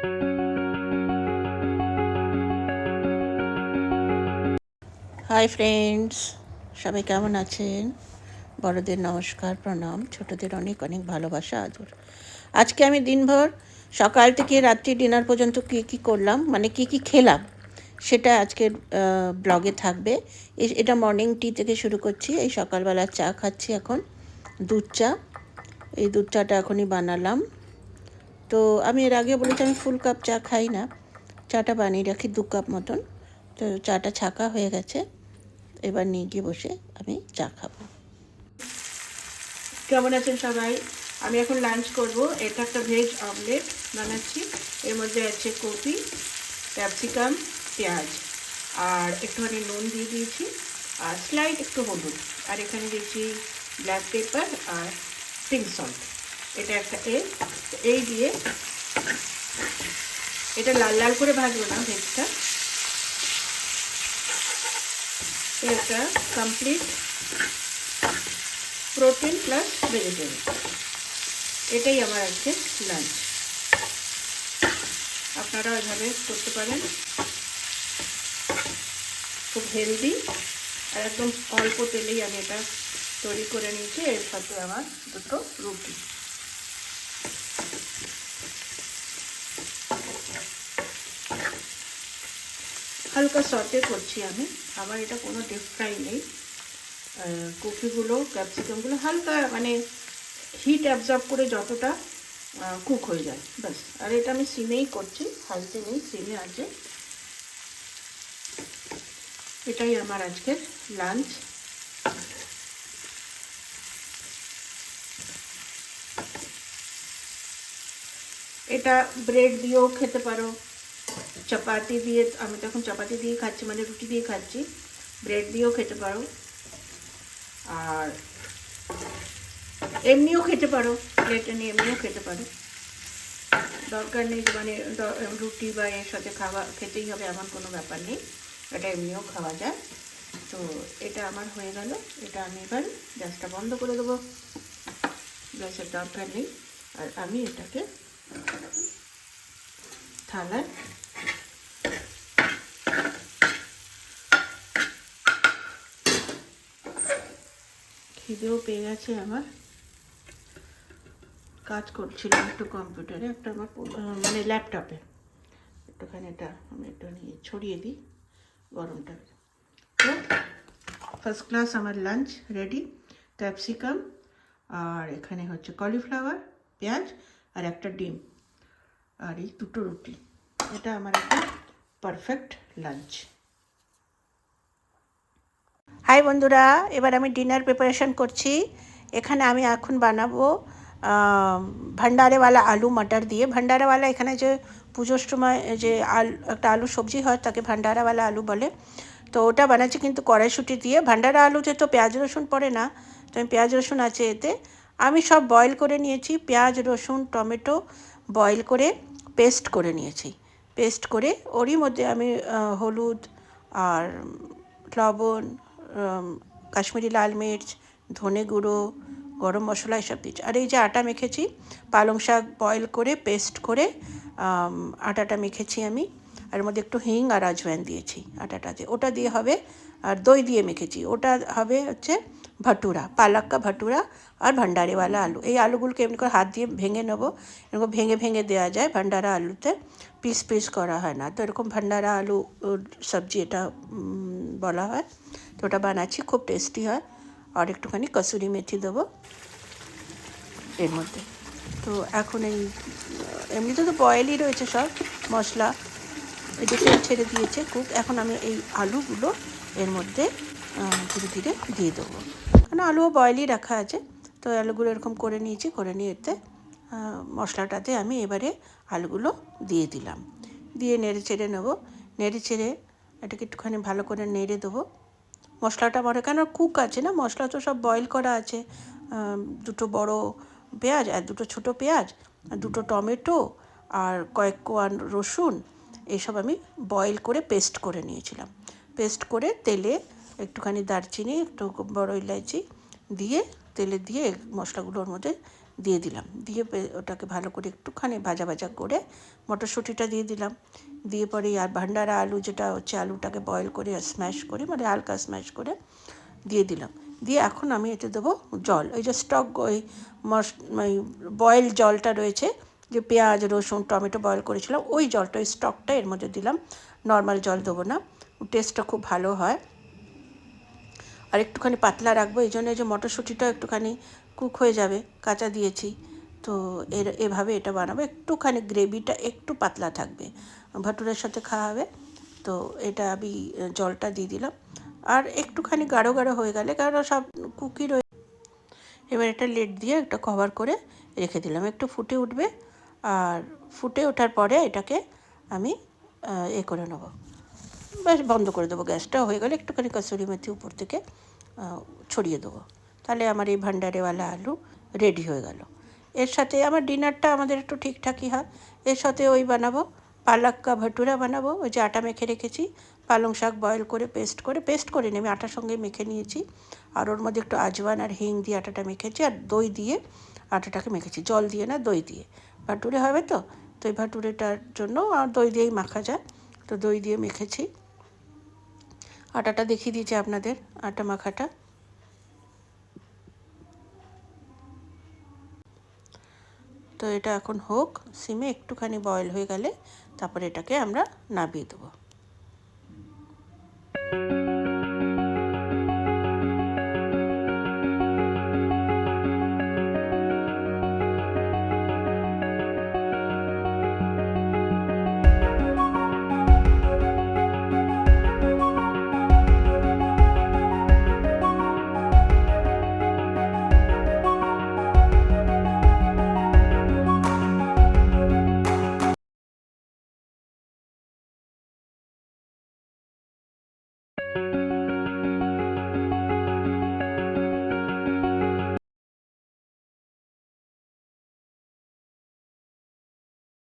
Hi friends, সবাই কেমন আছেন? বড়দের নমস্কার, প্রণাম, ছোটদের অনেক অনেক ভালোবাসা, আদর। আজকে আমি দিনভর সকাল থেকে রাত্রি ডিনার পর্যন্ত কী করলাম, মানে কী খেলাম, সেটা আজকের ব্লগে থাকবে। এটা মর্নিং টি থেকে শুরু করছি। এই সকালবেলা চা খাচ্ছি এখন, দুধ চা। এই দুধ চাটা এখনই বানালাম। তো আমি এর আগে বলেছি আমি ফুল কাপ চা খাই না, চাটা বানিয়ে রাখি 2 কাপ মতন। তো চাটা ছাকা হয়ে গেছে, এবার নিয়ে গিয়ে বসে আমি চা খাবো। কেমন আছেন সবাই? আমি এখন লাঞ্চ করব। এটা একটা ভেজ অমলেট বানাচ্ছি। এর মধ্যে আছে কপি, ক্যাপসিকাম, পেঁয়াজ, আর একটুখানি নুন দিয়ে দিয়েছি, আর স্লাইড একটু হলুদ, আর এখানে দিয়েছি ব্ল্যাক পেপার আর পিঙ্ক সল্ট। এটা একটা এগ। এই দিয়ে এটা লাল লাল করে ভাজবো না ভেজটা। এটা কমপ্লিট প্রোটিন প্লাস ভেজিটেবল। এটাই আমার আজকে লাঞ্চ। আপনারাও এভাবে করতে পারেন, খুব হেলদি, আর একদম অল্প তেলেই আমি এটা তৈরি করে নিয়েছি। এর সাথে আমার দুটো রুটি। হালকা সটে করছি আমি, আমার এটা কোনো ডিপ ফ্রাই নেই। কফিগুলো, ক্যাপসিকামগুলো হালকা মানে হিট অ্যাবজর্ব করে যতটা কুক হয়ে যায়, ব্যাস। আর এটা আমি সিমেই করছি, হাইতে নেই, সিমে আছে। এটাই আমার আজকের লাঞ্চ। এটা ব্রেড দিয়েও খেতে পারো, চাপাতি দিয়ে, আমি তো এখন চাপাতি দিয়ে খাচ্ছি, মানে রুটি দিয়ে খাচ্ছি। ব্রেড দিয়েও খেতে পারো, আর এমনিও খেতে পারো, প্লেটে নিয়ে এমনিও খেতে পারো। দরকার নেই মানে রুটি বা এর সাথে খেতেই হবে এমন কোনো ব্যাপার নেই, এটা এমনিও খাওয়া যায়। তো এটা আমার হয়ে গেল। এটা আমি এবার গ্যাসটা বন্ধ করে দেবো, গ্যাসের দরকার নেই। আর আমি এটাকে থালায় খিদেও পেয়ে গেছে আমার, কাজ করছিলাম একটু কম্পিউটারে, একটা আমার মানে ল্যাপটপে। একটুখানি এটা আমি একটু নিয়ে ছড়িয়ে দিই গরমটা। তো ফার্স্ট ক্লাস আমার লাঞ্চ রেডি। ক্যাপসিকাম, আর এখানে হচ্ছে কলিফ্লাওয়ার, পেঁয়াজ, আর একটা ডিম, আর এই দুটো রুটি। এটা আমার একটা পারফেক্ট লাঞ্চ। হাই বন্ধুরা, এবার আমি ডিনার প্রিপারেশন করছি। এখানে আমি এখন বানাবো ভান্ডারেওয়ালা আলু মটর দিয়ে। ভান্ডারাওয়ালা এখানে যে পুজোর সময় যে একটা আলু সবজি হয়, তাকে ভান্ডারাওয়ালা আলু বলে। তো ওটা বানাচ্ছি কিন্তু কড়াইশুঁটি দিয়ে। ভান্ডারা আলুতে তো পেঁয়াজ রসুন পড়ে না, তো আমি পেঁয়াজ রসুন আছে এতে। আমি সব বয়েল করে নিয়েছি, পেঁয়াজ রসুন টমেটো বয়েল করে পেস্ট করে নিয়েছি। পেস্ট করে ওরই মধ্যে আমি হলুদ আর লবণ, কাশ্মীরি লাল মির্চ, ধনে গুঁড়ো, গরম মশলা এসব দিচ্ছি। আর এই যে আটা মেখেছি, পালং শাক বয়েল করে পেস্ট করে আটাটা মেখেছি আমি, আর মধ্যে একটু হিং আর আজওয়াইন দিয়েছি আটাটাতে। ওটা দিয়ে হবে। আর দই দিয়ে মেখেছি, ওটা হবে হচ্ছে ভাটুরা, পালক কা ভাটুরা আর ভান্ডারেওয়ালা আলু। এই আলুগুলোকে এমনি করে হাত দিয়ে ভেঙে নেবো, এরকম ভেঙে ভেঙে দেওয়া যায় ভান্ডারা আলুতে, পিস পিস করা হয় না। তো এরকম ভান্ডারা আলু সবজি এটা বলা হয়। তো ওটা বানাচ্ছি, খুব টেস্টি হয়। আর একটুখানি কসুরি মেথি দেবো এর মধ্যে। তো এখন এই এমনিতে তো বয়েলই রয়েছে সব মশলা, এদিকে ছেড়ে দিয়েছে কুক। এখন আমি এই আলুগুলো এর মধ্যে ধীরে ধীরে দিয়ে দেবো, কারণ আলুও বয়েলই রাখা আছে। তো আলুগুলো এরকম করে নিয়েছি, করে নিয়ে এতে মশলাটাতে আমি এবারে আলুগুলো দিয়ে দিলাম, দিয়ে নেড়ে চেড়ে নেবো। নেড়ে চেড়ে এটাকে একটুখানি ভালো করে নেড়ে দেবো। মশলাটা মনে কেন কুক আছে না, মশলা তো সব বয়েল করা আছে। দুটো বড় পেঁয়াজ আর দুটো ছোটো পেঁয়াজ আর দুটো টমেটো আর কয়েক কোয়া রসুন, এইসব আমি বয়েল করে পেস্ট করে নিয়েছিলাম। পেস্ট করে তেলে একটুখানি দারচিনি, একটু বড় ইলাইচি দিয়ে তেলে দিয়ে মশলাগুলোর মধ্যে দিয়ে দিলাম, দিয়ে ওটাকে ভালো করে একটুখানি ভাজা ভাজা করে মটরশুঁটিটা দিয়ে দিলাম, দিয়ে পরে আর ভান্ডারা আলু যেটা হচ্ছে আলুটাকে বয়েল করে স্ম্যাশ করে মানে হালকা স্ম্যাশ করে দিয়ে দিলাম। দিয়ে এখন আমি এতে দেবো জল, ওই যে স্টক ওই বয়েল জলটা রয়েছে, যে পেঁয়াজ রসুন টমেটো বয়েল করেছিলাম ওই জলটা, ওই স্টকটা এর মধ্যে দিলাম, নর্মাল জল দেবো না, টেস্টটা খুব ভালো হয়। আর একটুখানি পাতলা রাখবো, এই জন্য যে মটরশুঁটিটা একটুখানি কুক হয়ে যাবে, কাঁচা দিয়েছি তো এভাবে এটা বানাবো, একটুখানি গ্রেভিটা একটু পাতলা থাকবে, ভাটুরের সাথে খাওয়া হবে। তো এটা আমি জলটা দিয়ে দিলাম, আর একটুখানি গাঢ় গাঢ় হয়ে গেলে, কারণ সব কুকি রয়ে, এবার এটা লেড দিয়ে একটা কভার করে রেখে দিলাম, একটু ফুটে উঠবে, আর ফুটে ওঠার পরে এটাকে আমি করে নেবো, ব্যাস বন্ধ করে দেবো গ্যাসটা, হয়ে গেলে একটুখানি কসুরি মেথি উপর থেকে ছড়িয়ে দেবো, তাহলে আমার এই ভান্ডারেওয়ালা আলু রেডি হয়ে গেল। এর সাথে আমার ডিনারটা আমাদের একটু ঠিকঠাকই হয়, এর সাথে ওই বানাবো পালক কা ভটুরা বানাবো, ওই যে আটা মেখে রেখেছি, পালং শাক বয়েল করে পেস্ট করে নিয়ে আমি আটার সঙ্গে মেখে নিয়েছি, আর ওর মধ্যে একটু আজওয়ান আর হিং দিয়ে আটাটা মেখেছি, আর দই দিয়ে আটাটাকে মেখেছি, জল দিয়ে না দই দিয়ে, ভাটুরে হবে তো, তো এই ভাটুরেটার জন্য আর দই দিয়েই মাখা যায়, তো দই দিয়ে মেখেছি। আটাটা দেখিয়ে দিয়েছি আপনাদের, আটা মাখাটা। তো এটা এখন হোক সিমে, একটুখানি বয়েল হয়ে গেলে তারপরে এটাকে আমরা নামিয়ে দেবো।